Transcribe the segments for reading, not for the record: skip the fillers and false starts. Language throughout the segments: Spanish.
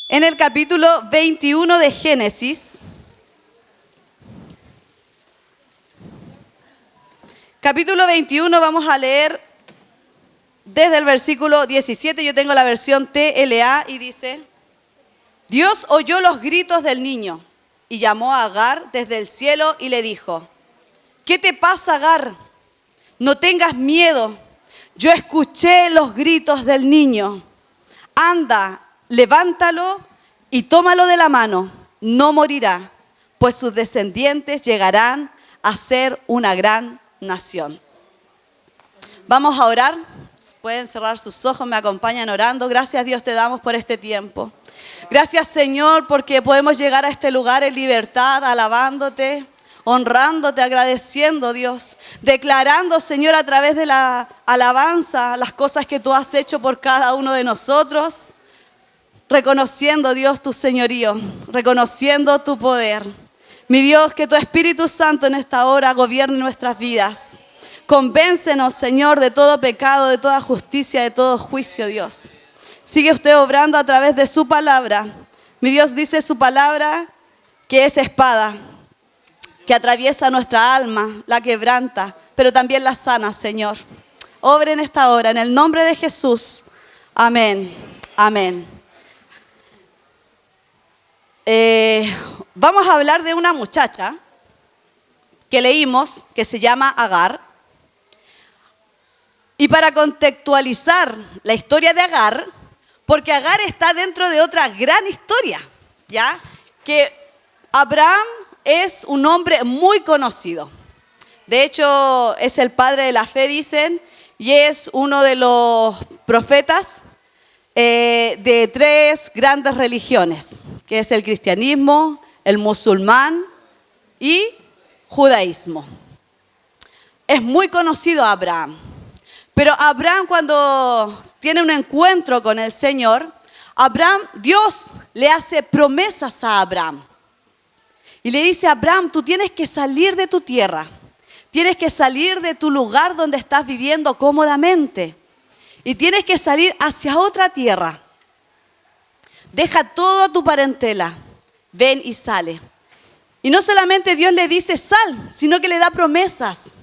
En el capítulo 21 de Génesis, capítulo 21 vamos a leer desde el versículo 17, yo tengo la versión TLA y dice: Dios oyó los gritos del niño y llamó a Agar desde el cielo y le dijo: ¿Qué te pasa, Agar? No tengas miedo, yo escuché los gritos del niño. Anda, levántalo y tómalo de la mano, no morirá, pues sus descendientes llegarán a ser una gran nación. Vamos a orar. Pueden cerrar sus ojos, me acompañan orando. Gracias, Dios, te damos por este tiempo. Gracias, Señor, porque podemos llegar a este lugar en libertad, alabándote, honrándote, agradeciendo, Dios, declarando, Señor, a través de la alabanza las cosas que tú has hecho por cada uno de nosotros, reconociendo, Dios, tu señorío, reconociendo tu poder. Mi Dios, que tu Espíritu Santo en esta hora gobierne nuestras vidas. Convéncenos, Señor, de todo pecado, de toda justicia, de todo juicio, Dios. Sigue usted obrando a través de su palabra. Mi Dios dice su palabra que es espada, que atraviesa nuestra alma, la quebranta, pero también la sana, Señor. Obre en esta hora, en el nombre de Jesús. Amén. Amén. Vamos a hablar de una muchacha que leímos, que se llama Agar. Y para contextualizar la historia de Agar, porque Agar está dentro de otra gran historia, ¿ya? Que Abraham es un hombre muy conocido. De hecho, es el padre de la fe, dicen, y es uno de los profetas de tres grandes religiones, que es el cristianismo, el musulmán y judaísmo. Es muy conocido Abraham. Pero Abraham, cuando tiene un encuentro con el Señor, Dios le hace promesas a Abraham. Y le dice a Abraham: tú tienes que salir de tu tierra, tienes que salir de tu lugar donde estás viviendo cómodamente y tienes que salir hacia otra tierra. Deja toda tu parentela, ven y sale. Y no solamente Dios le dice sal, sino que le da promesas.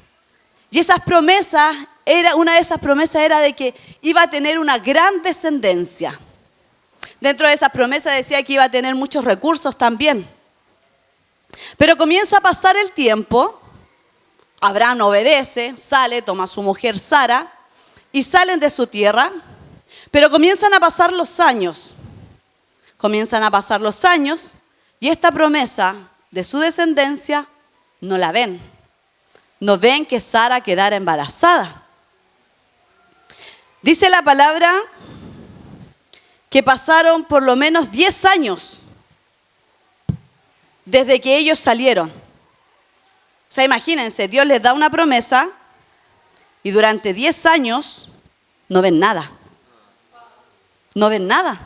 Y esas promesas, una de esas promesas era de que iba a tener una gran descendencia. Dentro de esas promesas decía que iba a tener muchos recursos también. Pero comienza a pasar el tiempo, Abraham obedece, sale, toma a su mujer Sara y salen de su tierra, pero comienzan a pasar los años. Comienzan a pasar los años y esta promesa de su descendencia no la ven. No ven que Sara quedara embarazada. Dice la palabra que pasaron por lo menos 10 años desde que ellos salieron. O sea, imagínense, Dios les da una promesa y durante 10 años no ven nada. No ven nada.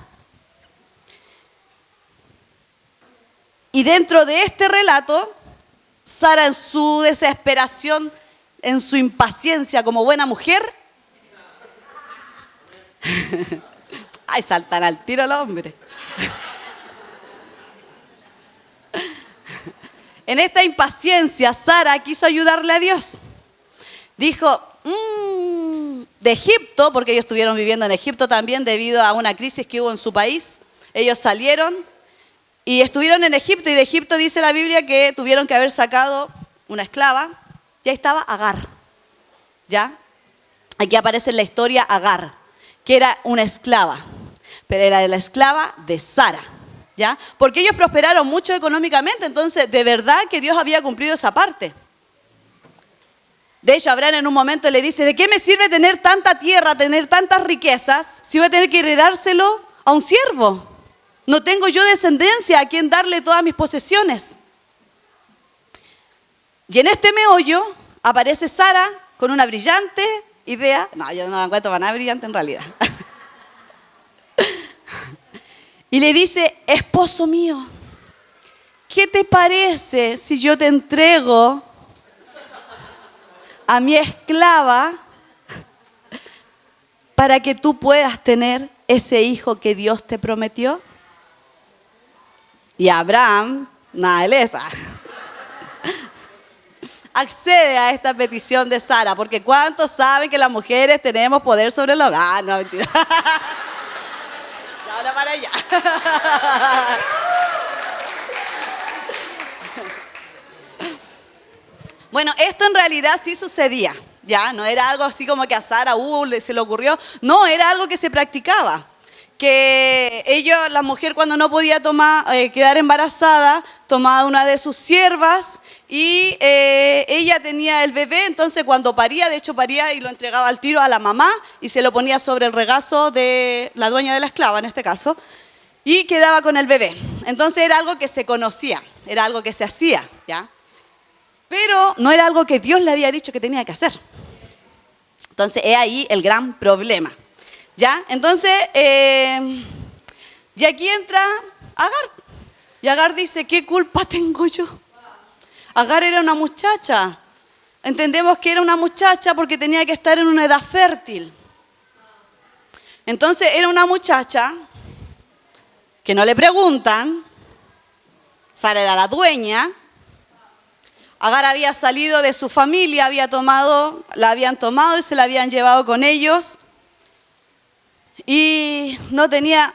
Y dentro de este relato, Sara, en su desesperación, en su impaciencia como buena mujer, ay, saltan al tiro los hombres. En esta impaciencia, Sara quiso ayudarle a Dios. Dijo, de Egipto, porque ellos estuvieron viviendo en Egipto también debido a una crisis que hubo en su país. Ellos salieron y estuvieron en Egipto, y de Egipto dice la Biblia que tuvieron que haber sacado una esclava. Ya estaba Agar, ¿ya? Aquí aparece en la historia Agar, que era una esclava, pero era la esclava de Sara, ¿ya? Porque ellos prosperaron mucho económicamente, entonces de verdad que Dios había cumplido esa parte. De hecho, Abraham en un momento le dice: ¿de qué me sirve tener tanta tierra, tener tantas riquezas, si voy a tener que heredárselo a un siervo? No tengo yo descendencia a quien darle todas mis posesiones. Y en este meollo aparece Sara con una brillante idea. No, yo no me encuentro para nada brillante en realidad. Y le dice: esposo mío, ¿qué te parece si yo te entrego a mi esclava para que tú puedas tener ese hijo que Dios te prometió? Y Abraham, nada de lesa, accede a esta petición de Sara, porque ¿cuántos saben que las mujeres tenemos poder sobre el hombre? Ah, no, mentira. Ahora para allá. Bueno, esto en realidad sí sucedía, ¿ya? No era algo así como que a Sara se le ocurrió. No, era algo que se practicaba. Que la mujer cuando no podía quedar embarazada, tomaba una de sus siervas y ella tenía el bebé, entonces cuando paría, de hecho paría y lo entregaba al tiro a la mamá y se lo ponía sobre el regazo de la dueña de la esclava en este caso y quedaba con el bebé. Entonces era algo que se conocía, era algo que se hacía, ¿ya? Pero no era algo que Dios le había dicho que tenía que hacer. Entonces es ahí el gran problema. ¿Ya? Entonces, y aquí entra Agar. Y Agar dice, ¿qué culpa tengo yo? Agar era una muchacha. Entendemos que era una muchacha porque tenía que estar en una edad fértil. Entonces era una muchacha que no le preguntan. Sara era la dueña. Agar había salido de su familia, la habían tomado y se la habían llevado con ellos. Y no tenía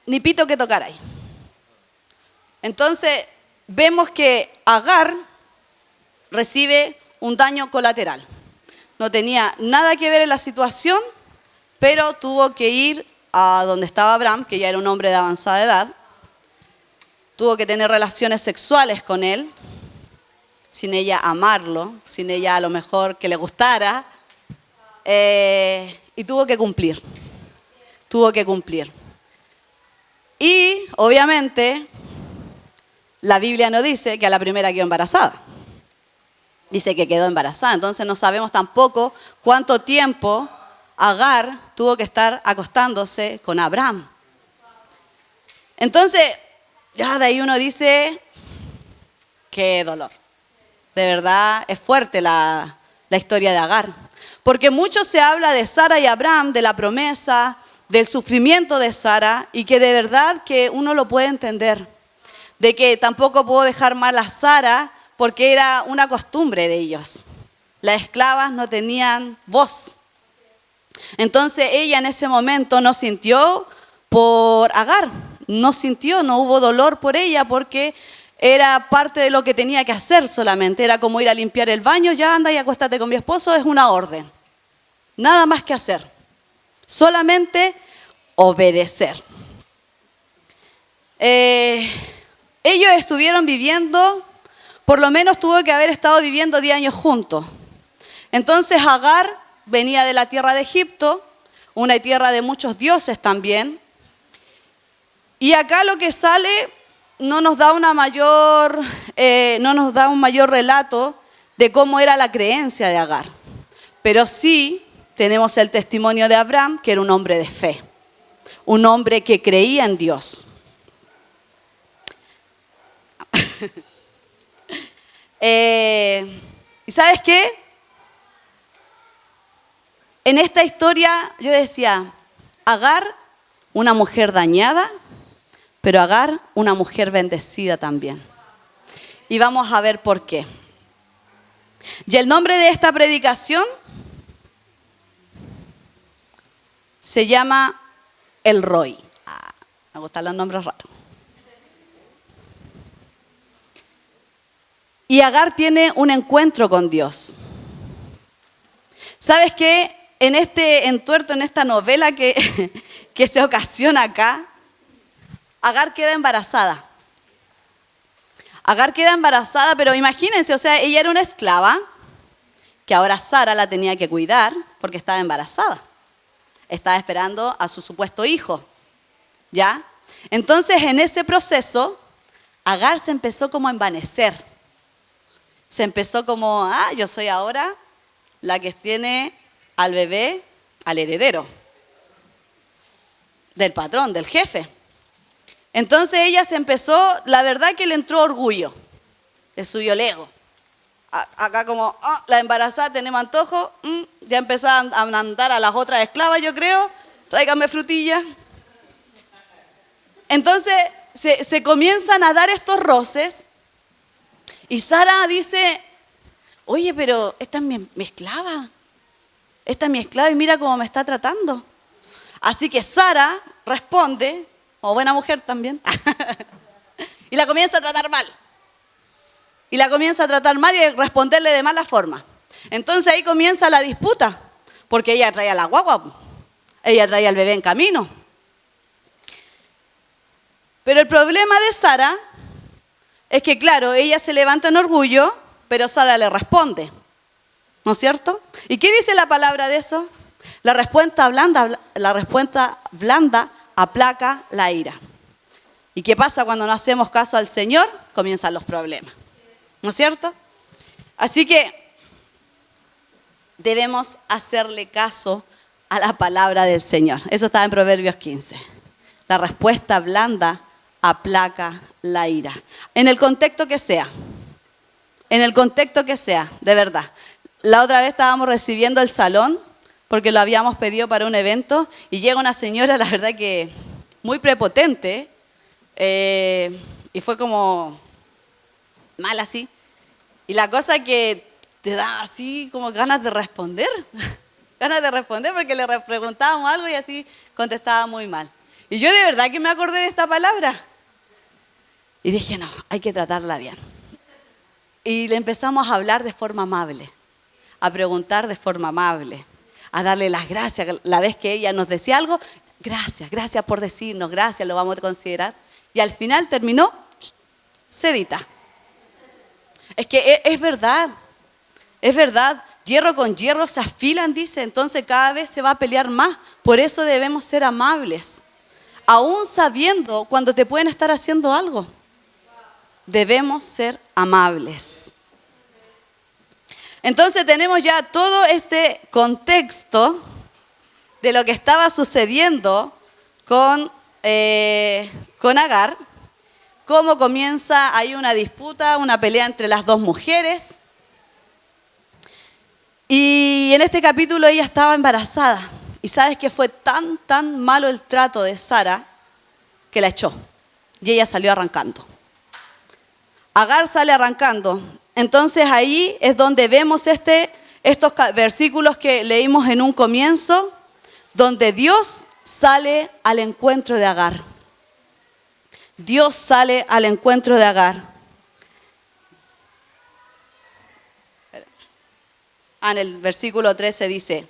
ni pito que tocar ahí. Entonces vemos que Agar recibe un daño colateral. No tenía nada que ver en la situación, pero tuvo que ir a donde estaba Abraham, que ya era un hombre de avanzada edad. Tuvo que tener relaciones sexuales con él, sin ella amarlo, sin ella a lo mejor que le gustara, y tuvo que cumplir. Y obviamente la Biblia no dice que a la primera quedó embarazada. Dice que quedó embarazada. Entonces no sabemos tampoco cuánto tiempo Agar tuvo que estar acostándose con Abraham. Entonces, ya de ahí uno dice, qué dolor. De verdad es fuerte la historia de Agar. Porque mucho se habla de Sara y Abraham, de la promesa, del sufrimiento de Sara, y que de verdad que uno lo puede entender. De que tampoco puedo dejar mal a Sara porque era una costumbre de ellos. Las esclavas no tenían voz. Entonces ella en ese momento no sintió por Agar, no hubo dolor por ella porque era parte de lo que tenía que hacer solamente. Era como ir a limpiar el baño, ya anda y acuéstate con mi esposo, es una orden. Nada más que hacer, solamente obedecer. Ellos estuvieron viviendo, por lo menos tuvo que haber estado viviendo 10 años juntos. Entonces Agar venía de la tierra de Egipto, una tierra de muchos dioses también. Y acá lo que sale no nos da un mayor relato de cómo era la creencia de Agar. Pero sí tenemos el testimonio de Abraham, que era un hombre de fe, un hombre que creía en Dios. ¿Y sabes qué? En esta historia yo decía, Agar, una mujer dañada, pero Agar, una mujer bendecida también. Y vamos a ver por qué. Y el nombre de esta predicación se llama El Roy. Me gustan los nombres raros. Y Agar tiene un encuentro con Dios. ¿Sabes qué? En este entuerto, en esta novela que se ocasiona acá, Agar queda embarazada. Agar queda embarazada, pero imagínense, o sea, ella era una esclava, que ahora Sara la tenía que cuidar porque estaba embarazada. Estaba esperando a su supuesto hijo, ¿ya? Entonces, en ese proceso, Agar se empezó como a envanecer. Se empezó como, yo soy ahora la que tiene al bebé, al heredero del patrón, del jefe. Entonces ella se empezó, la verdad que le entró orgullo, le subió el ego. Acá como, la embarazada, tenemos antojo, ya empezaban a mandar a las otras esclavas, yo creo, tráiganme frutilla. Entonces se comienzan a dar estos roces y Sara dice, oye, pero esta es mi esclava. Esta es mi esclava y mira cómo me está tratando. Así que Sara responde, como buena mujer también, y la comienza a tratar mal. Y la comienza a tratar mal y a responderle de mala forma. Entonces ahí comienza la disputa, porque ella traía la guagua, ella traía el bebé en camino. Pero el problema de Sara es que, claro, ella se levanta en orgullo, pero Sara le responde. ¿No es cierto? ¿Y qué dice la palabra de eso? La respuesta blanda aplaca la ira. ¿Y qué pasa cuando no hacemos caso al Señor? Comienzan los problemas. ¿No es cierto? Así que debemos hacerle caso a la palabra del Señor. Eso está en Proverbios 15. La respuesta blanda aplaca la ira. En el contexto que sea. En el contexto que sea, de verdad. La otra vez estábamos recibiendo el salón porque lo habíamos pedido para un evento y llega una señora, la verdad que muy prepotente y fue como mal así. Y la cosa que te da así como ganas de responder porque le preguntábamos algo y así contestaba muy mal. Y yo de verdad que me acordé de esta palabra y dije, no, hay que tratarla bien. Y le empezamos a hablar de forma amable, a preguntar de forma amable, a darle las gracias. La vez que ella nos decía algo, gracias por decirnos, gracias, lo vamos a considerar. Y al final terminó sedita. Es que es verdad, hierro con hierro se afilan, dice, entonces cada vez se va a pelear más. Por eso debemos ser amables, aún sabiendo cuando te pueden estar haciendo algo. Debemos ser amables. Entonces tenemos ya todo este contexto de lo que estaba sucediendo con Agar, cómo comienza, hay una disputa, una pelea entre las dos mujeres. Y en este capítulo ella estaba embarazada. Y sabes que fue tan malo el trato de Sara que la echó. Y ella salió arrancando. Agar sale arrancando. Entonces ahí es donde vemos estos versículos que leímos en un comienzo, donde Dios sale al encuentro de Agar. Dios sale al encuentro de Agar. En el versículo 13 dice,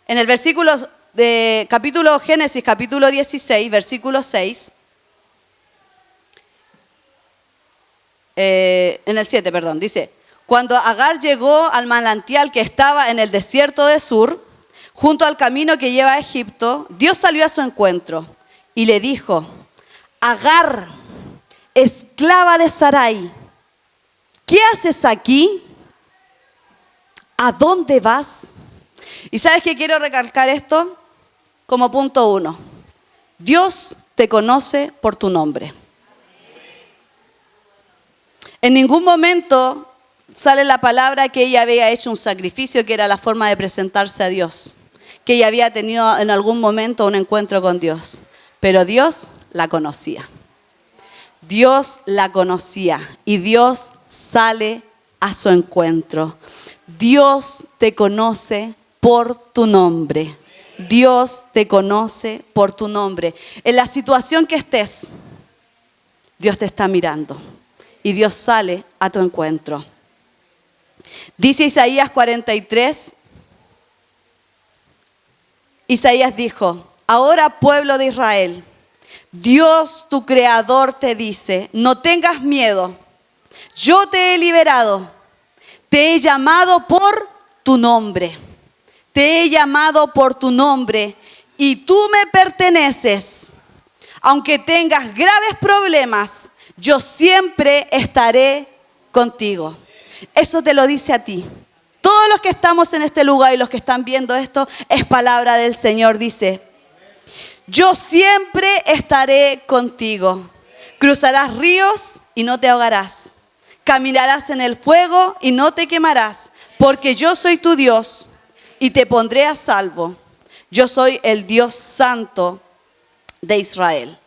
en el versículo de Génesis, capítulo 16, versículo 6, en el 7, dice, cuando Agar llegó al manantial que estaba en el desierto de Sur, junto al camino que lleva a Egipto, Dios salió a su encuentro y le dijo, Agar, esclava de Sarai, ¿qué haces aquí? ¿A dónde vas? Y ¿sabes qué? Quiero recalcar esto como punto 1. Dios te conoce por tu nombre. En ningún momento sale la palabra que ella había hecho un sacrificio, que era la forma de presentarse a Dios, que ella había tenido en algún momento un encuentro con Dios. Pero Dios la conocía. Dios la conocía y Dios sale a su encuentro. Dios te conoce por tu nombre. Dios te conoce por tu nombre. En la situación que estés, Dios te está mirando y Dios sale a tu encuentro. Dice Isaías 43, Isaías dijo, ahora pueblo de Israel, Dios tu creador te dice, no tengas miedo, yo te he liberado, te he llamado por tu nombre. Te he llamado por tu nombre y tú me perteneces. Aunque tengas graves problemas, yo siempre estaré contigo. Eso te lo dice a ti. Todos los que estamos en este lugar y los que están viendo esto, es palabra del Señor. Dice, yo siempre estaré contigo. Cruzarás ríos y no te ahogarás. Caminarás en el fuego y no te quemarás, porque yo soy tu Dios. y te pondré a salvo. Yo soy el Dios santo de Israel.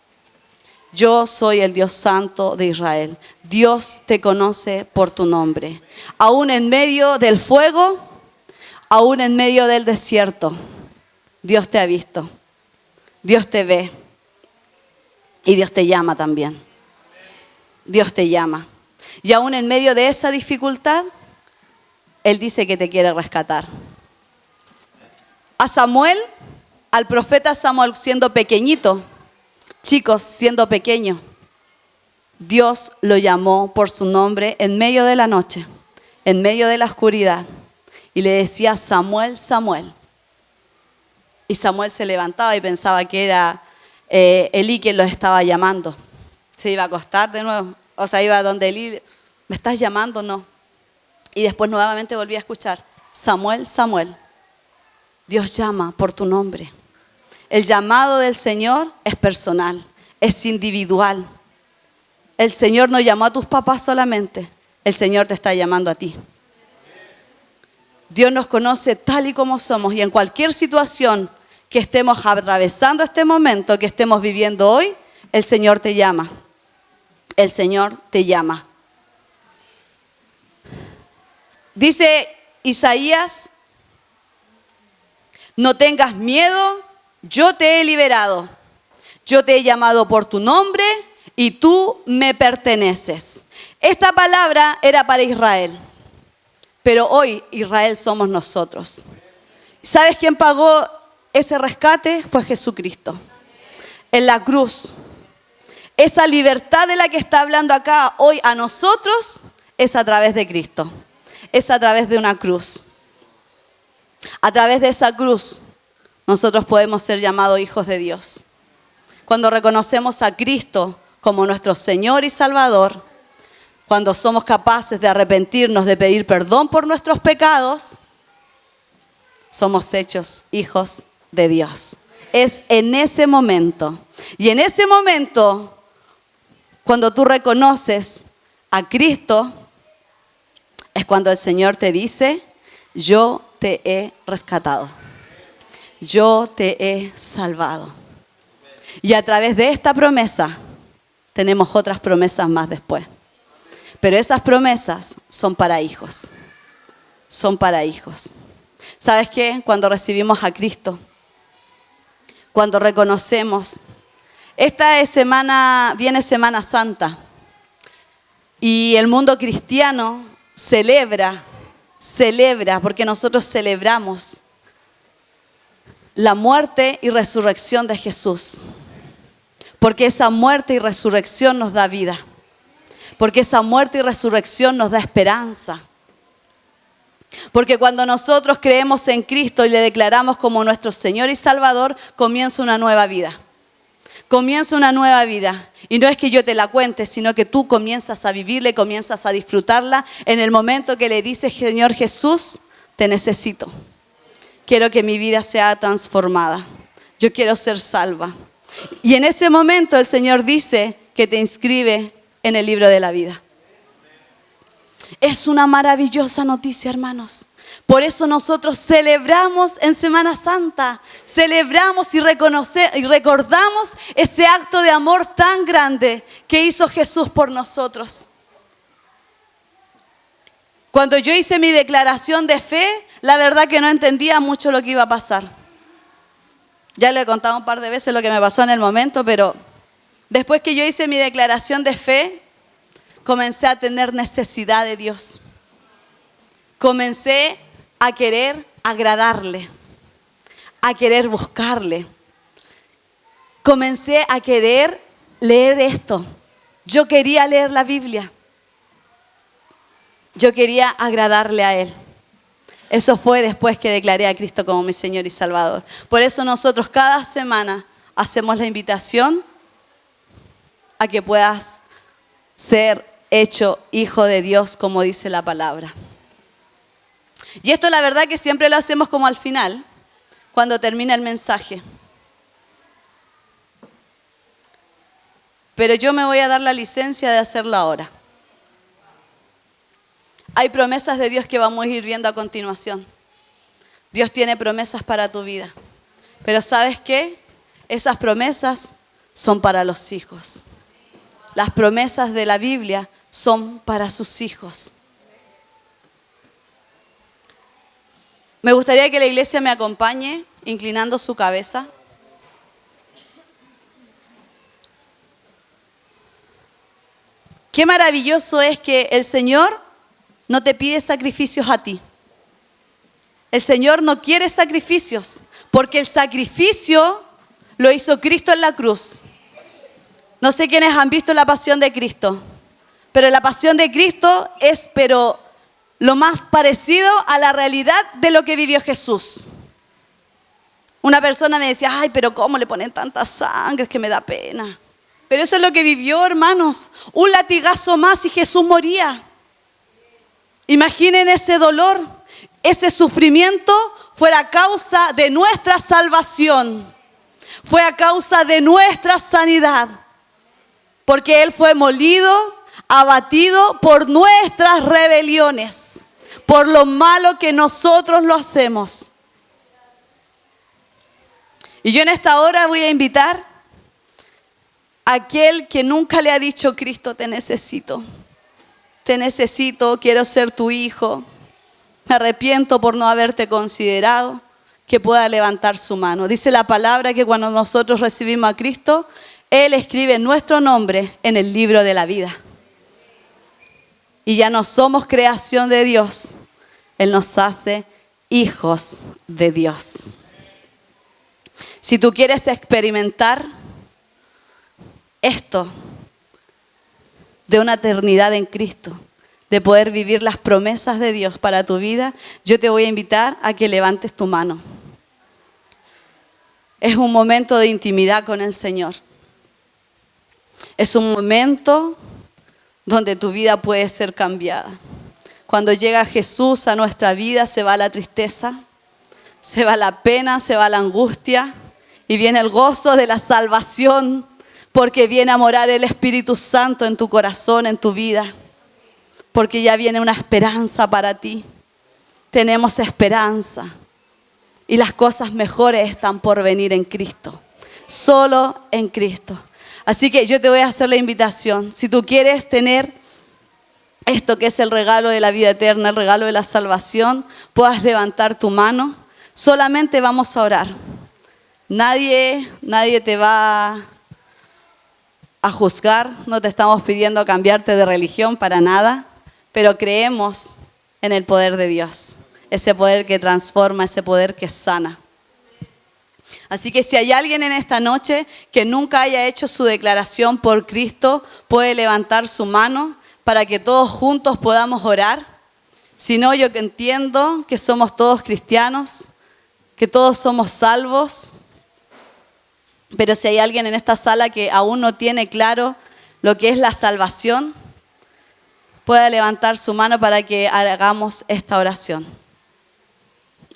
Yo soy el Dios santo de Israel. Dios te conoce por tu nombre. Aún en medio del fuego, aún en medio del desierto, Dios te ha visto. Dios te ve. Y Dios te llama también. Dios te llama. Y aún en medio de esa dificultad, Él dice que te quiere rescatar. A Samuel, al profeta Samuel siendo pequeñito, chicos, siendo pequeño, Dios lo llamó por su nombre en medio de la noche, en medio de la oscuridad, y le decía: Samuel, Samuel. Y Samuel se levantaba y pensaba que era Elí quien lo estaba llamando. Se iba a acostar de nuevo, o sea, iba donde Elí: ¿me estás llamando? No. Y después nuevamente volví a escuchar: Samuel, Samuel. Dios llama por tu nombre. El llamado del Señor es personal, es individual. El Señor no llamó a tus papás solamente, el Señor te está llamando a ti. Dios nos conoce tal y como somos, y en cualquier situación que estemos atravesando este momento, que estemos viviendo hoy, el Señor te llama. El Señor te llama. Dice Isaías: no tengas miedo, yo te he liberado. Yo te he llamado por tu nombre y tú me perteneces. Esta palabra era para Israel, pero hoy Israel somos nosotros. ¿Sabes quién pagó ese rescate? Fue Jesucristo. En la cruz. Esa libertad de la que está hablando acá hoy a nosotros es a través de Cristo. Es a través de una cruz. A través de esa cruz nosotros podemos ser llamados hijos de Dios. Cuando reconocemos a Cristo como nuestro Señor y Salvador, cuando somos capaces de arrepentirnos, de pedir perdón por nuestros pecados, somos hechos hijos de Dios. Es en ese momento. Y en ese momento, cuando tú reconoces a Cristo, es cuando el Señor te dice: yo te he rescatado. Yo te he salvado. Y a través de esta promesa, tenemos otras promesas más después. Pero esas promesas son para hijos. Son para hijos. ¿Sabes qué? Cuando recibimos a Cristo, cuando reconocemos, esta semana viene Semana Santa y el mundo cristiano celebra, porque nosotros celebramos la muerte y resurrección de Jesús. Porque esa muerte y resurrección nos da vida. Porque esa muerte y resurrección nos da esperanza. Porque cuando nosotros creemos en Cristo y le declaramos como nuestro Señor y Salvador, comienza una nueva vida. Comienza una nueva vida. Y no es que yo te la cuente, sino que tú comienzas a vivirla y comienzas a disfrutarla en el momento que le dices: Señor Jesús, te necesito. Quiero que mi vida sea transformada. Yo quiero ser salva. Y en ese momento el Señor dice que te inscribe en el libro de la vida. Es una maravillosa noticia, hermanos. Por eso nosotros celebramos en Semana Santa. Celebramos y recordamos ese acto de amor tan grande que hizo Jesús por nosotros. Cuando yo hice mi declaración de fe, la verdad que no entendía mucho lo que iba a pasar. Ya le he contado un par de veces lo que me pasó en el momento, pero después que yo hice mi declaración de fe, comencé a tener necesidad de Dios. Comencé a querer agradarle, a querer buscarle. Comencé a querer leer esto. Yo quería leer la Biblia. Yo quería agradarle a Él. Eso fue después que declaré a Cristo como mi Señor y Salvador. Por eso nosotros cada semana hacemos la invitación a que puedas ser hecho hijo de Dios, como dice la palabra. Y esto la verdad que siempre lo hacemos como al final, cuando termina el mensaje. Pero yo me voy a dar la licencia de hacerlo ahora. Hay promesas de Dios que vamos a ir viendo a continuación. Dios tiene promesas para tu vida. Pero ¿sabes qué? Esas promesas son para los hijos. Las promesas de la Biblia son para sus hijos. Me gustaría que la iglesia me acompañe inclinando su cabeza. Qué maravilloso es que el Señor no te pide sacrificios a ti. El Señor no quiere sacrificios, porque el sacrificio lo hizo Cristo en la cruz. No sé quiénes han visto la pasión de Cristo, pero la pasión de Cristo es lo más parecido a la realidad de lo que vivió Jesús. Una persona me decía, ay, pero ¿cómo le ponen tanta sangre? Es que me da pena. Pero eso es lo que vivió, hermanos. Un latigazo más y Jesús moría. Imaginen ese dolor, ese sufrimiento fue a causa de nuestra salvación. Fue a causa de nuestra sanidad. Porque Él fue molido, abatido por nuestras rebeliones, por lo malo que nosotros lo hacemos. Y yo en esta hora voy a invitar a aquel que nunca le ha dicho, Cristo, te necesito, quiero ser tu hijo, me arrepiento por no haberte considerado, que pueda levantar su mano. Dice la palabra que cuando nosotros recibimos a Cristo, Él escribe nuestro nombre en el libro de la vida. Y ya no somos creación de Dios, Él nos hace hijos de Dios. Si tú quieres experimentar esto de una eternidad en Cristo, de poder vivir las promesas de Dios para tu vida, yo te voy a invitar a que levantes tu mano. Es un momento de intimidad con el Señor. Es un momento donde tu vida puede ser cambiada. Cuando llega Jesús a nuestra vida, se va la tristeza, se va la pena, se va la angustia y viene el gozo de la salvación, porque viene a morar el Espíritu Santo en tu corazón, en tu vida, porque ya viene una esperanza para ti. Tenemos esperanza y las cosas mejores están por venir en Cristo, solo en Cristo. Así que yo te voy a hacer la invitación. Si tú quieres tener esto que es el regalo de la vida eterna, el regalo de la salvación, puedas levantar tu mano. Solamente vamos a orar. Nadie te va a juzgar, no te estamos pidiendo cambiarte de religión para nada, pero creemos en el poder de Dios, ese poder que transforma, ese poder que sana. Así que si hay alguien en esta noche que nunca haya hecho su declaración por Cristo, puede levantar su mano para que todos juntos podamos orar. Si no, yo entiendo que somos todos cristianos, que todos somos salvos. Pero si hay alguien en esta sala que aún no tiene claro lo que es la salvación, puede levantar su mano para que hagamos esta oración.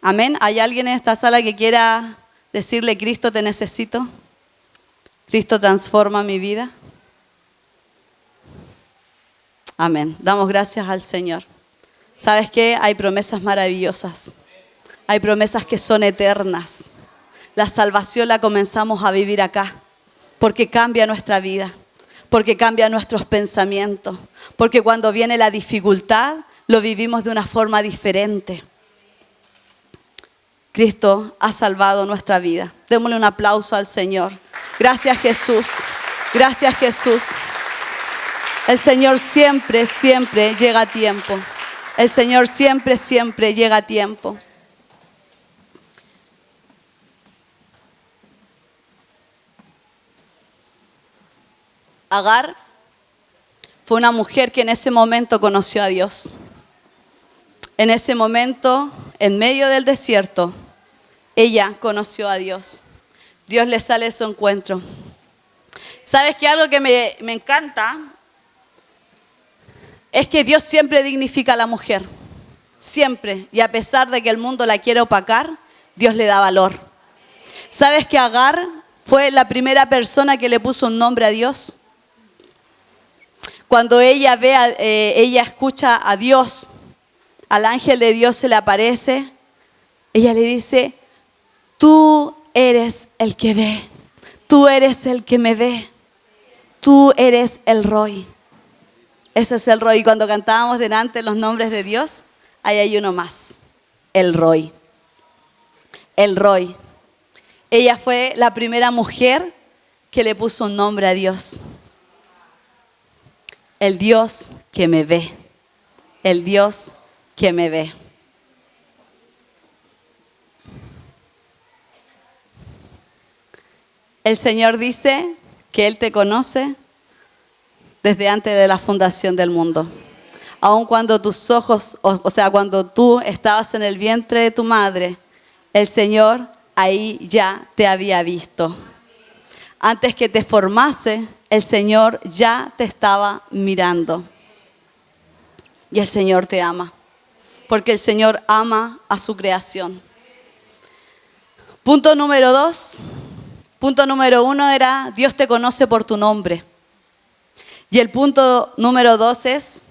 Amén. ¿Hay alguien en esta sala que quiera decirle, Cristo, te necesito? Cristo, transforma mi vida. Amén. Damos gracias al Señor. ¿Sabes qué? Hay promesas maravillosas. Hay promesas que son eternas. La salvación la comenzamos a vivir acá, porque cambia nuestra vida, porque cambia nuestros pensamientos, porque cuando viene la dificultad, lo vivimos de una forma diferente. Cristo ha salvado nuestra vida. Démosle un aplauso al Señor. Gracias, Jesús. Gracias, Jesús. El Señor siempre, siempre llega a tiempo. El Señor siempre, siempre llega a tiempo. Agar fue una mujer que en ese momento conoció a Dios. En ese momento, en medio del desierto, ella conoció a Dios. Dios le sale a su encuentro. ¿Sabes qué? Algo que me encanta es que Dios siempre dignifica a la mujer. Siempre. Y a pesar de que el mundo la quiere opacar, Dios le da valor. ¿Sabes que Agar fue la primera persona que le puso un nombre a Dios? Cuando ella escucha a Dios, al ángel de Dios se le aparece ella le dice, tú eres el que ve, tú eres el que me ve, tú eres el Roy. Eso es el Roy. Y cuando cantábamos delante los nombres de Dios, ahí hay uno más, el Roy. El Roy. Ella fue la primera mujer que le puso un nombre a Dios. El Dios que me ve. El Dios que me ve. El Señor dice que Él te conoce desde antes de la fundación del mundo. Aun cuando tus ojos, o sea, cuando tú estabas en el vientre de tu madre, el Señor ahí ya te había visto. Antes que te formase, el Señor ya te estaba mirando. Y el Señor te ama, porque el Señor ama a su creación. Punto número 2. Punto número 1 era, Dios te conoce por tu nombre. Y el punto número 2 es,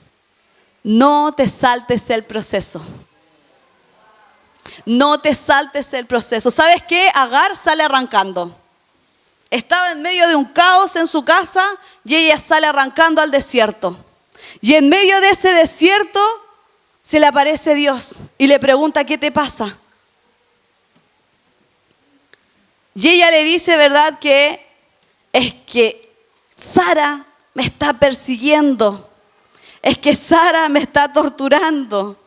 no te saltes el proceso. No te saltes el proceso. ¿Sabes qué? Agar sale arrancando. Estaba en medio de un caos en su casa y ella sale arrancando al desierto. Y en medio de ese desierto se le aparece Dios y le pregunta, ¿qué te pasa? Y ella le dice, ¿verdad? Que es que Sara me está persiguiendo. Es que Sara me está torturando.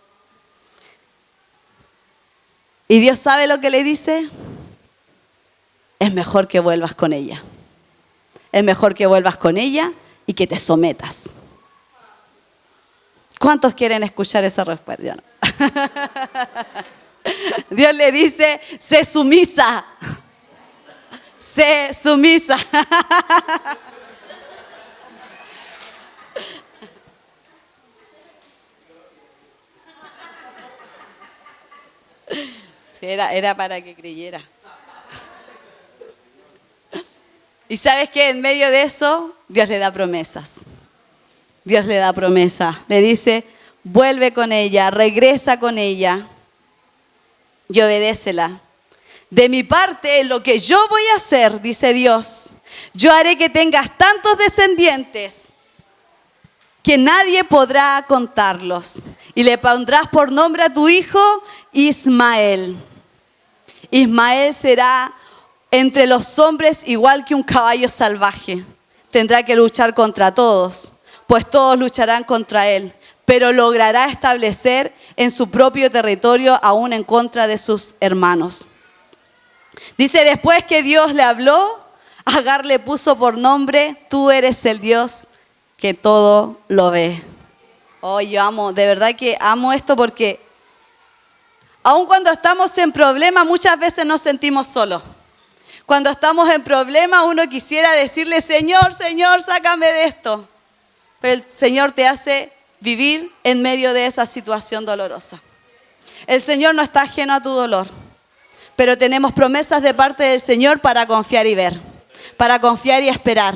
Y Dios sabe lo que le dice. Es mejor que vuelvas con ella. Es mejor que vuelvas con ella y que te sometas. ¿Cuántos quieren escuchar esa respuesta? Yo no. Dios le dice, sé sumisa. Sé sumisa. Sí, era para que creyera. Y sabes que en medio de eso, Dios le da promesas. Dios le da promesa. Le dice, vuelve con ella, regresa con ella y obedécela. De mi parte, lo que yo voy a hacer, dice Dios, yo haré que tengas tantos descendientes que nadie podrá contarlos. Y le pondrás por nombre a tu hijo Ismael. Ismael será entre los hombres igual que un caballo salvaje. Tendrá que luchar contra todos, pues todos lucharán contra él, pero logrará establecer en su propio territorio aún en contra de sus hermanos. Dice, después que Dios le habló, Agar le puso por nombre, tú eres el Dios que todo lo ve. Oh, yo amo, de verdad que amo esto porque aun cuando estamos en problemas muchas veces nos sentimos solos. Cuando estamos en problemas uno quisiera decirle, Señor, Señor, sácame de esto. Pero el Señor te hace vivir en medio de esa situación dolorosa. El Señor no está ajeno a tu dolor. Pero tenemos promesas de parte del Señor para confiar y ver, para confiar y esperar.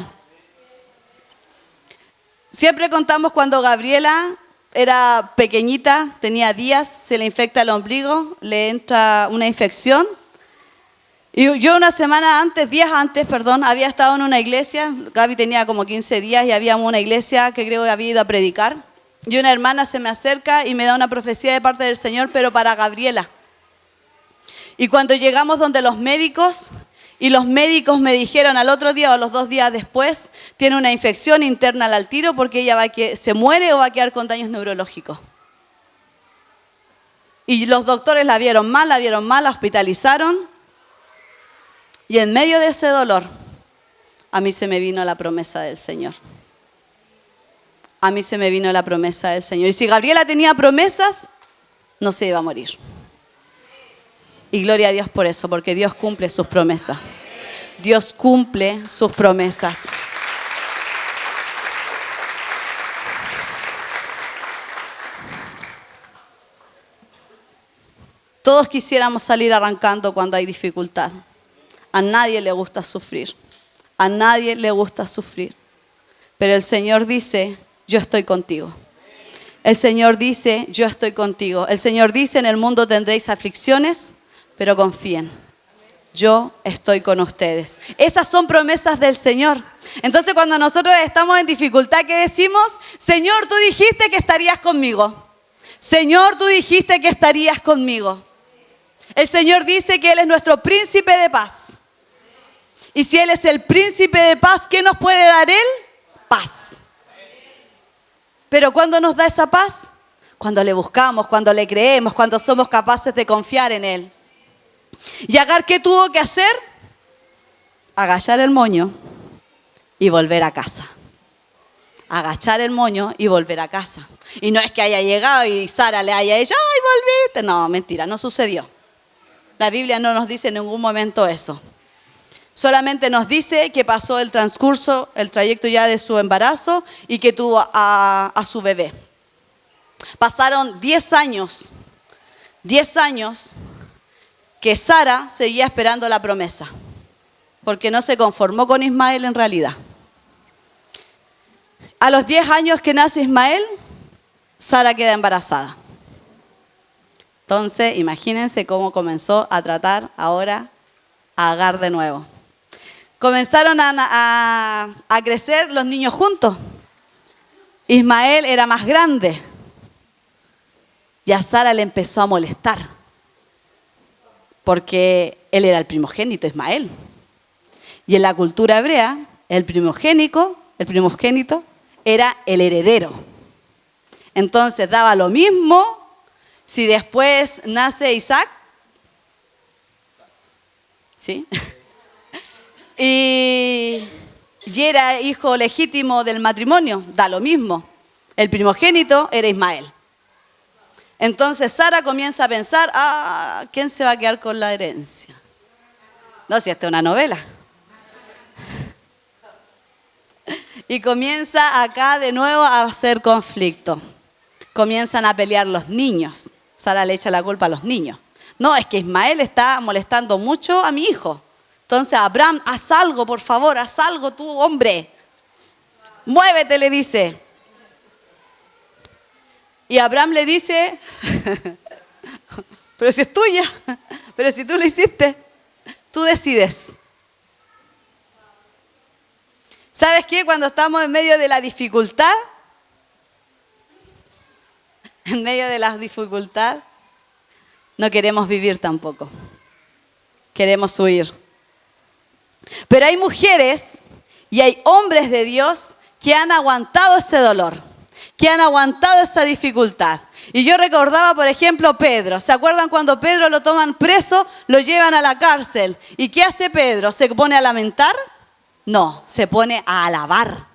Siempre contamos cuando Gabriela era pequeñita, tenía días, se le infecta el ombligo, le entra una infección. Y yo días antes, había estado en una iglesia, Gaby tenía como 15 días y había una iglesia que creo que había ido a predicar. Y una hermana se me acerca y me da una profecía de parte del Señor, pero para Gabriela. Y cuando llegamos donde los médicos, y los médicos me dijeron al otro día o los 2 días después, tiene una infección interna al tiro porque ella se muere o va a quedar con daños neurológicos. Y los doctores la vieron mal, la hospitalizaron. Y en medio de ese dolor, a mí se me vino la promesa del Señor. A mí se me vino la promesa del Señor. Y si Gabriela tenía promesas, no se iba a morir. Y gloria a Dios por eso, porque Dios cumple sus promesas. Dios cumple sus promesas. Todos quisiéramos salir arrancando cuando hay dificultad. A nadie le gusta sufrir. A nadie le gusta sufrir. Pero el Señor dice, yo estoy contigo. El Señor dice, yo estoy contigo. El Señor dice, en el mundo tendréis aflicciones, pero confíen. Yo estoy con ustedes. Esas son promesas del Señor. Entonces, cuando nosotros estamos en dificultad, ¿qué decimos? Señor, tú dijiste que estarías conmigo. Señor, tú dijiste que estarías conmigo. El Señor dice que Él es nuestro príncipe de paz. Y si Él es el príncipe de paz, ¿qué nos puede dar Él? Paz. Pero ¿cuándo nos da esa paz? Cuando le buscamos, cuando le creemos, cuando somos capaces de confiar en Él. ¿Y Agar qué tuvo que hacer? Agachar el moño y volver a casa. Agachar el moño y volver a casa. Y no es que haya llegado y Sara le haya dicho, ¡ay, volviste! No, mentira, no sucedió. La Biblia no nos dice en ningún momento eso. Solamente nos dice que pasó el transcurso, el trayecto ya de su embarazo y que tuvo a su bebé. Pasaron 10 años. 10 años que Sara seguía esperando la promesa, porque no se conformó con Ismael en realidad. A los 10 años que nace Ismael, Sara queda embarazada. Entonces, imagínense cómo comenzó a tratar ahora a Agar de nuevo. Comenzaron a crecer los niños juntos. Ismael era más grande y a Sara le empezó a molestar, porque él era el primogénito, Ismael. Y en la cultura hebrea, el primogénito era el heredero. Entonces daba lo mismo si después nace Isaac. ¿Sí? Y era hijo legítimo del matrimonio, da lo mismo. El primogénito era Ismael. Entonces Sara comienza a pensar, ¿quién se va a quedar con la herencia? No, si esta es una novela. Y comienza acá de nuevo a hacer conflicto. Comienzan a pelear los niños. Sara le echa la culpa a los niños. No, es que Ismael está molestando mucho a mi hijo. Entonces, Abraham, haz algo, por favor, haz algo tú, hombre. Muévete, le dice. Y Abraham le dice, pero si es tuya, pero si tú lo hiciste, tú decides. ¿Sabes qué? Cuando estamos en medio de la dificultad, no queremos vivir tampoco. Queremos huir. Pero hay mujeres y hay hombres de Dios que han aguantado ese dolor, que han aguantado esa dificultad. Y yo recordaba, por ejemplo, Pedro. ¿Se acuerdan cuando Pedro lo toman preso, lo llevan a la cárcel? ¿Y qué hace Pedro? ¿Se pone a lamentar? No, se pone a alabar.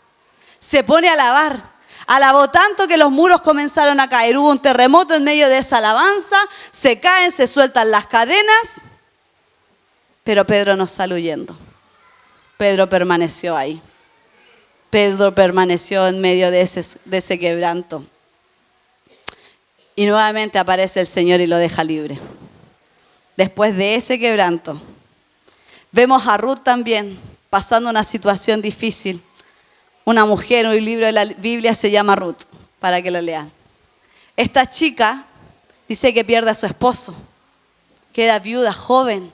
Se pone a alabar. Alabó tanto que los muros comenzaron a caer. Hubo un terremoto en medio de esa alabanza. Se caen, se sueltan las cadenas. Pero Pedro no sale huyendo. Pedro permaneció ahí. Pedro permaneció en medio de ese quebranto. Y nuevamente aparece el Señor y lo deja libre. Después de ese quebranto, vemos a Ruth también pasando una situación difícil. Una mujer, un libro de la Biblia se llama Ruth, para que lo lean. Esta chica dice que pierde a su esposo. Queda viuda joven.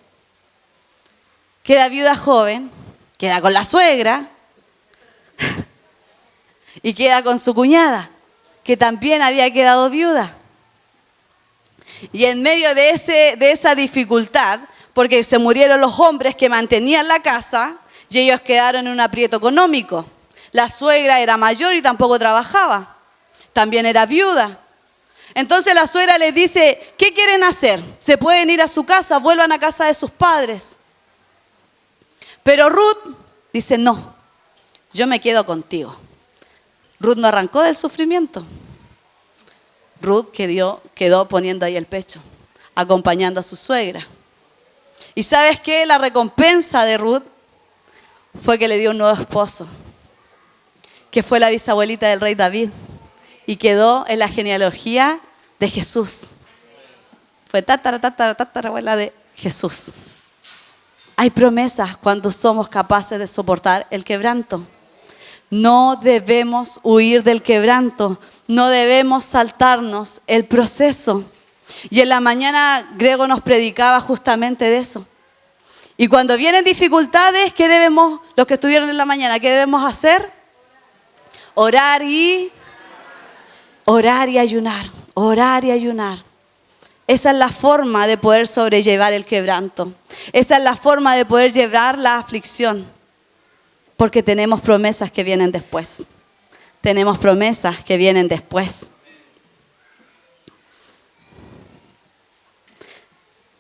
Queda con la suegra y queda con su cuñada, que también había quedado viuda. Y en medio de esa dificultad, porque se murieron los hombres que mantenían la casa y ellos quedaron en un aprieto económico. La suegra era mayor y tampoco trabajaba. También era viuda. Entonces la suegra les dice, ¿qué quieren hacer? Se pueden ir a su casa, vuelvan a casa de sus padres. Pero Ruth dice, no, yo me quedo contigo. Ruth no arrancó del sufrimiento. Ruth quedó poniendo ahí el pecho, acompañando a su suegra. ¿Y sabes qué? La recompensa de Ruth fue que le dio un nuevo esposo, que fue la bisabuelita del rey David, y quedó en la genealogía de Jesús. Fue tatarabuela de Jesús. Hay promesas cuando somos capaces de soportar el quebranto. No debemos huir del quebranto, no debemos saltarnos el proceso. Y en la mañana Grego nos predicaba justamente de eso. Y cuando vienen dificultades, ¿qué debemos, los que estuvieron en la mañana, qué debemos hacer? Orar y ayunar, orar y ayunar. Esa es la forma de poder sobrellevar el quebranto. Esa es la forma de poder llevar la aflicción. Porque tenemos promesas que vienen después. Tenemos promesas que vienen después.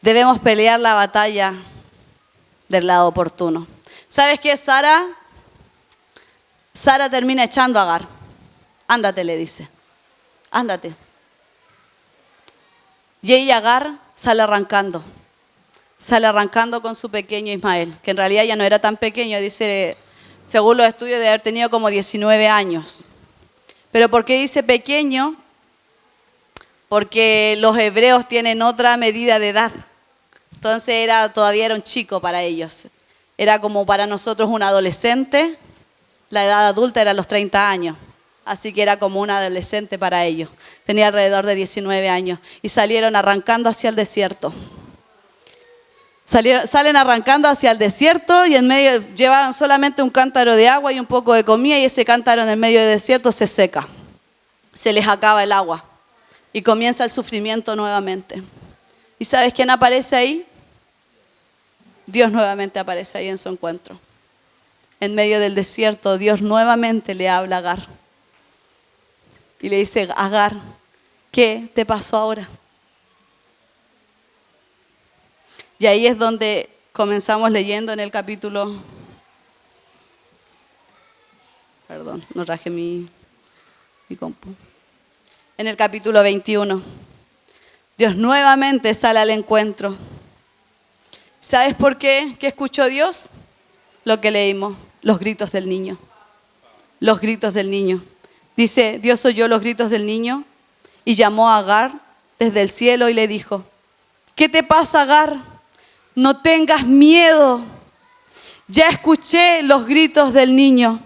Debemos pelear la batalla del lado oportuno. ¿Sabes qué, Sara? Sara termina echando a Agar. Ándate, le dice. Ándate. Y ella, Agar, sale arrancando. Sale arrancando con su pequeño Ismael, que en realidad ya no era tan pequeño, dice, según los estudios, de haber tenido como 19 años. ¿Pero por qué dice pequeño? Porque los hebreos tienen otra medida de edad. Entonces todavía era un chico para ellos. Era como para nosotros un adolescente. La edad adulta era los 30 años. Así que era como un adolescente para ellos. Tenía alrededor de 19 años. Y salieron arrancando hacia el desierto. Salen arrancando hacia el desierto y en medio llevaban solamente un cántaro de agua y un poco de comida. Y ese cántaro en el medio del desierto se seca. Se les acaba el agua. Y comienza el sufrimiento nuevamente. ¿Y sabes quién aparece ahí? Dios nuevamente aparece ahí en su encuentro. En medio del desierto, Dios nuevamente le habla a Agar. Y le dice, Agar, ¿qué te pasó ahora? Y ahí es donde comenzamos leyendo en el capítulo... Perdón, no traje mi compu. En el capítulo 21. Dios nuevamente sale al encuentro. ¿Sabes por qué? ¿Qué escuchó Dios? Lo que leímos, los gritos del niño. Los gritos del niño. Dice, Dios oyó los gritos del niño y llamó a Agar desde el cielo y le dijo, ¿qué te pasa, Agar? No tengas miedo. Ya escuché los gritos del niño.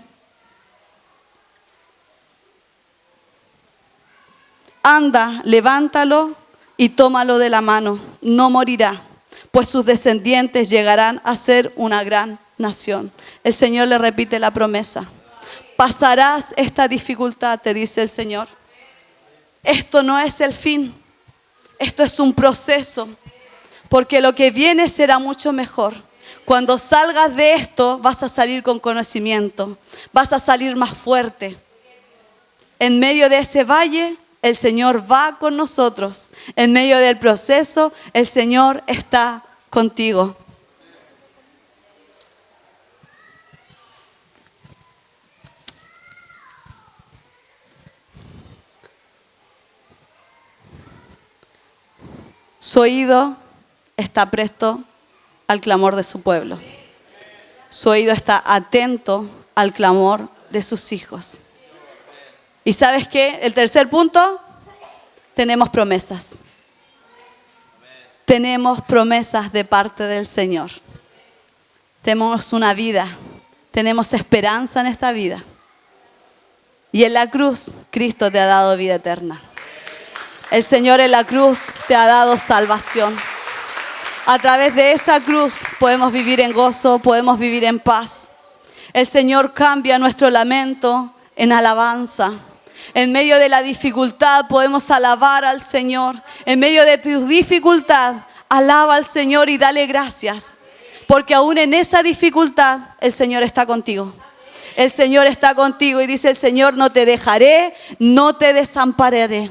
Anda, levántalo y tómalo de la mano. No morirá, pues sus descendientes llegarán a ser una gran nación. El Señor le repite la promesa. Pasarás esta dificultad, te dice el Señor. Esto no es el fin. Esto es un proceso. Porque lo que viene será mucho mejor. Cuando salgas de esto, vas a salir con conocimiento. Vas a salir más fuerte. En medio de ese valle, el Señor va con nosotros. En medio del proceso, el Señor está contigo. Su oído está presto al clamor de su pueblo. Su oído está atento al clamor de sus hijos. ¿Y sabes qué? El tercer punto, tenemos promesas. Tenemos promesas de parte del Señor. Tenemos una vida, tenemos esperanza en esta vida. Y en la cruz, Cristo te ha dado vida eterna. El Señor en la cruz te ha dado salvación. A través de esa cruz podemos vivir en gozo, podemos vivir en paz. El Señor cambia nuestro lamento en alabanza. En medio de la dificultad podemos alabar al Señor. En medio de tu dificultad, alaba al Señor y dale gracias. Porque aún en esa dificultad, el Señor está contigo. El Señor está contigo y dice el Señor, no te dejaré, no te desampararé.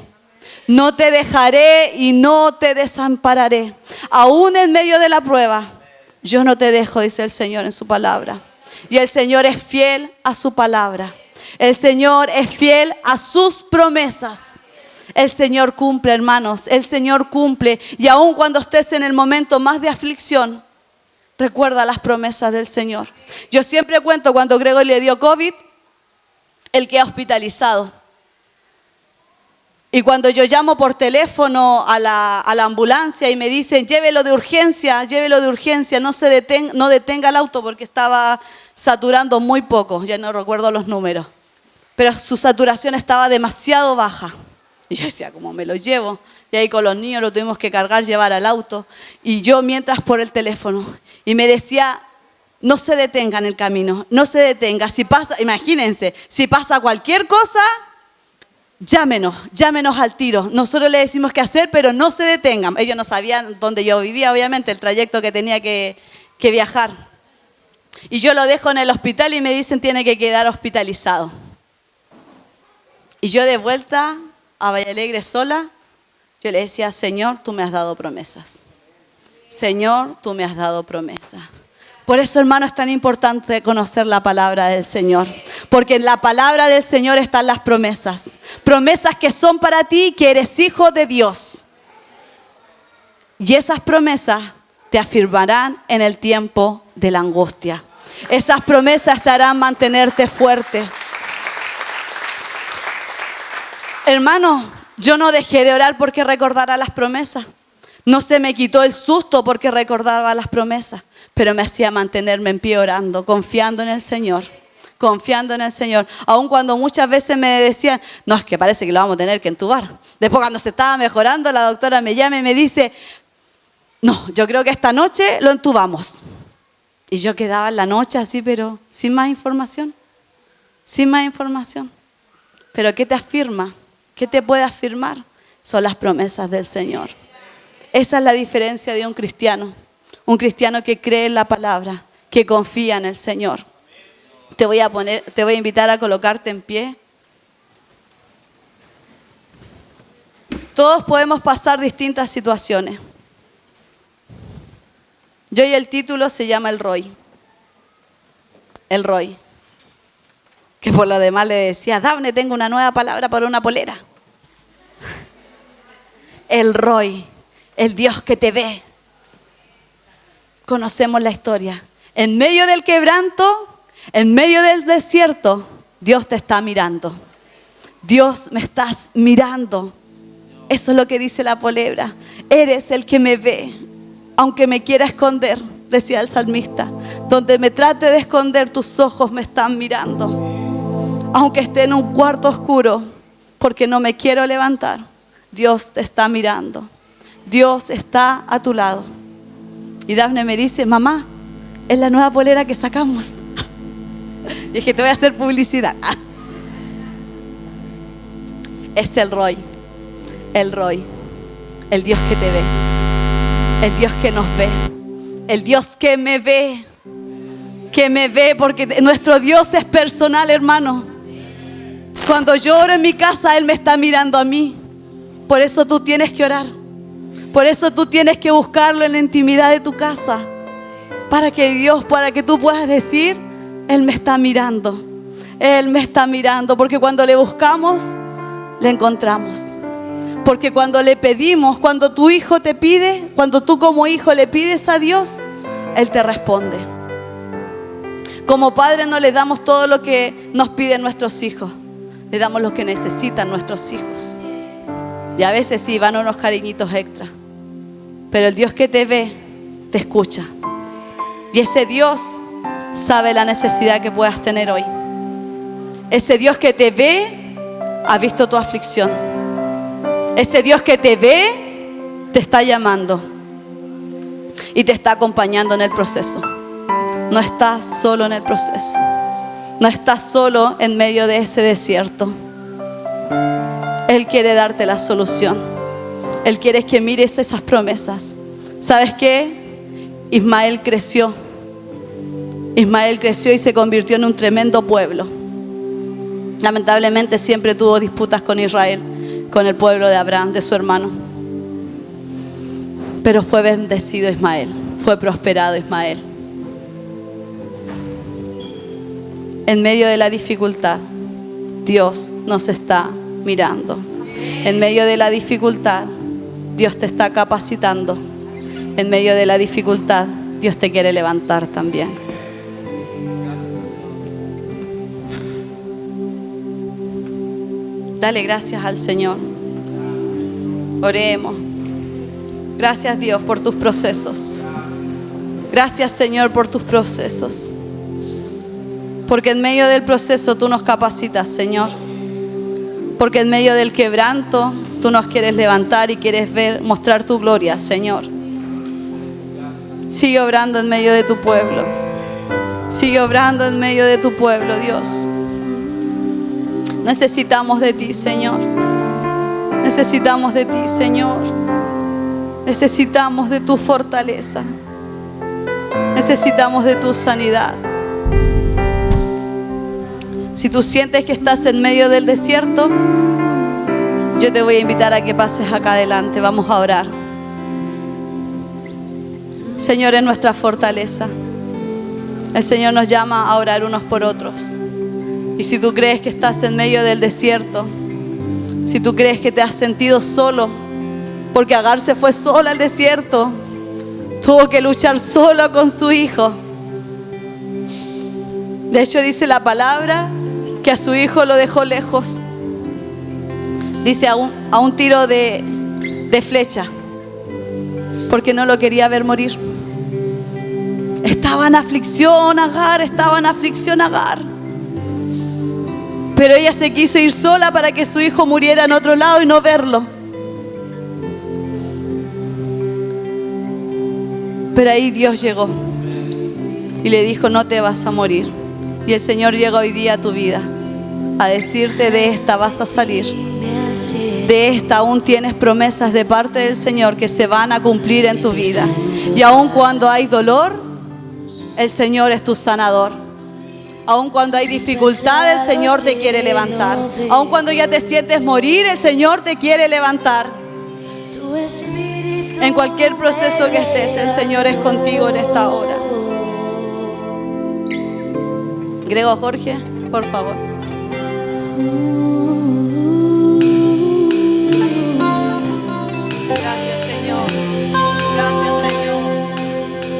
No te dejaré y no te desampararé. Aún en medio de la prueba, yo no te dejo, dice el Señor en su palabra. Y el Señor es fiel a su palabra. El Señor es fiel a sus promesas. El Señor cumple, hermanos. El Señor cumple. Y aun cuando estés en el momento más de aflicción, recuerda las promesas del Señor. Yo siempre cuento cuando Gregory le dio COVID, él queda hospitalizado. Y cuando yo llamo por teléfono a la ambulancia y me dicen, llévelo de urgencia, no detenga el auto porque estaba saturando muy poco, ya no recuerdo los números. Pero su saturación estaba demasiado baja. Y yo decía, ¿cómo me lo llevo? Y ahí con los niños lo tuvimos que cargar, llevar al auto. Y yo mientras por el teléfono. Y me decía, no se detenga en el camino, no se detenga. Si pasa, imagínense, si pasa cualquier cosa, llámenos al tiro. Nosotros le decimos qué hacer, pero no se detengan. Ellos no sabían dónde yo vivía, obviamente, el trayecto que tenía que viajar. Y yo lo dejo en el hospital y me dicen tiene que quedar hospitalizado. Y yo de vuelta a Valle Alegre sola, yo le decía, Señor, tú me has dado promesas. Señor, tú me has dado promesas. Por eso, hermano, es tan importante conocer la palabra del Señor. Porque en la palabra del Señor están las promesas. Promesas que son para ti, que eres hijo de Dios. Y esas promesas te afirmarán en el tiempo de la angustia. Esas promesas te harán mantenerte fuerte. Hermano, yo no dejé de orar porque recordara las promesas. No se me quitó el susto porque recordaba las promesas. Pero me hacía mantenerme en pie orando, confiando en el Señor. Confiando en el Señor. Aun cuando muchas veces me decían, no, es que parece que lo vamos a tener que entubar. Después cuando se estaba mejorando, la doctora me llama y me dice, no, yo creo que esta noche lo entubamos. Y yo quedaba en la noche así, pero sin más información. Sin más información. Pero ¿qué te afirma? ¿Qué te puede afirmar? Son las promesas del Señor. Esa es la diferencia de un cristiano. Un cristiano que cree en la palabra, que confía en el Señor. Te voy a invitar a colocarte en pie. Todos podemos pasar distintas situaciones. Yo y el título se llama El Roy. El Roy. Que por lo demás le decía, Dafne, tengo una nueva palabra para una polera. El Roy, el Dios que te ve. Conocemos la historia. En medio del quebranto, en medio del desierto, Dios te está mirando. Dios, me estás mirando. Eso es lo que dice la palabra. Eres el que me ve, aunque me quiera esconder, decía el salmista. Donde me trate de esconder, tus ojos me están mirando. Aunque esté en un cuarto oscuro, porque no me quiero levantar, Dios te está mirando. Dios está a tu lado. Y Dafne me dice, mamá, es la nueva polera que sacamos. Y dije, te voy a hacer publicidad. Es el Roy, el Dios que te ve, el Dios que nos ve, el Dios que me ve, porque nuestro Dios es personal, hermano. Cuando yo oro en mi casa, Él me está mirando a mí. Por eso tú tienes que orar. Por eso tú tienes que buscarlo en la intimidad de tu casa. Para que tú puedas decir, Él me está mirando. Él me está mirando. Porque cuando le buscamos, le encontramos. Porque cuando le pedimos, cuando tu hijo te pide, cuando tú como hijo le pides a Dios, Él te responde. Como padres no les damos todo lo que nos piden nuestros hijos. Le damos lo que necesitan nuestros hijos. Y a veces sí, van unos cariñitos extra. Pero el Dios que te ve, te escucha. Y ese Dios sabe la necesidad que puedas tener hoy. Ese Dios que te ve, ha visto tu aflicción. Ese Dios que te ve, te está llamando. Y te está acompañando en el proceso. No estás solo en el proceso. No estás solo en medio de ese desierto. Él quiere darte la solución. Él quiere que mires esas promesas. ¿Sabes qué? Ismael creció. Ismael creció y se convirtió en un tremendo pueblo. Lamentablemente siempre tuvo disputas con Israel, con el pueblo de Abraham, de su hermano. Pero fue bendecido Ismael, fue prosperado Ismael. En medio de la dificultad, Dios nos está mirando. En medio de la dificultad, Dios te está capacitando. En medio de la dificultad, Dios te quiere levantar también. Dale gracias al Señor. Oremos. Gracias, Dios, por tus procesos. Gracias, Señor, por tus procesos. Porque en medio del proceso tú nos capacitas, Señor. Porque en medio del quebranto Tú nos quieres levantar y quieres mostrar tu gloria, Señor. Sigue obrando en medio de tu pueblo. Sigue obrando en medio de tu pueblo, Dios. Necesitamos de ti, Señor. Necesitamos de ti, Señor. Necesitamos de tu fortaleza. Necesitamos de tu sanidad. Si tú sientes que estás en medio del desierto, yo te voy a invitar a que pases acá adelante. Vamos a orar. Señor, es nuestra fortaleza. El Señor nos llama a orar unos por otros. Y si tú crees que estás en medio del desierto, si tú crees que te has sentido solo, porque Agar se fue sola al desierto, tuvo que luchar solo con su hijo. De hecho, dice la palabra que a su hijo lo dejó lejos. Dice a un tiro de flecha, porque no lo quería ver morir. Estaba en aflicción Agar, estaba en aflicción Agar. Pero ella se quiso ir sola para que su hijo muriera en otro lado y no verlo. Pero ahí Dios llegó y le dijo: no te vas a morir. Y el Señor llega hoy día a tu vida a decirte: de esta vas a salir. De esta aún tienes promesas de parte del Señor que se van a cumplir en tu vida. Y aun cuando hay dolor, el Señor es tu sanador. Aun cuando hay dificultad, el Señor te quiere levantar. Aun cuando ya te sientes morir, el Señor te quiere levantar. En cualquier proceso que estés, el Señor es contigo en esta hora. Grego Jorge, por favor. Gracias, Señor. Gracias, Señor.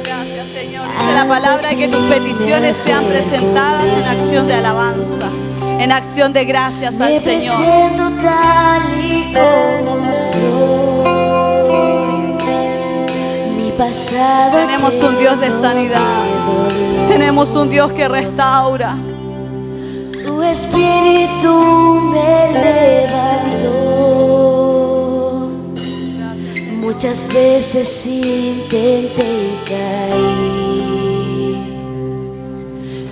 Gracias, Señor. Dice la palabra que tus peticiones sean presentadas en acción de alabanza, en acción de gracias al Señor. Me presento tal y como soy. Mi pasado. Tenemos un Dios de sanidad. Tenemos un Dios que restaura. Tu espíritu me levantó. Muchas veces intenté y caí,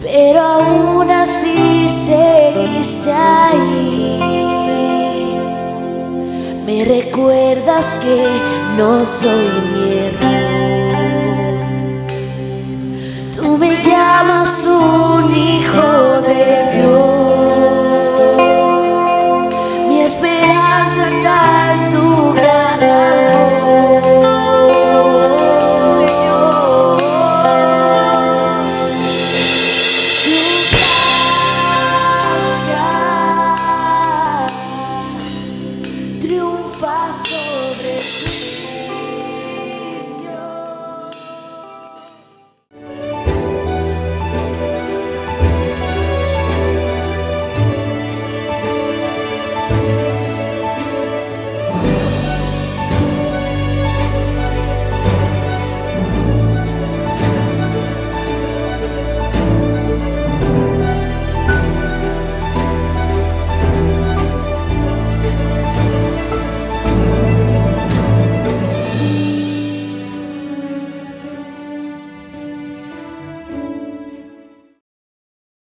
pero aún así seguiste ahí. Me recuerdas que no soy mi error. Tú me llamas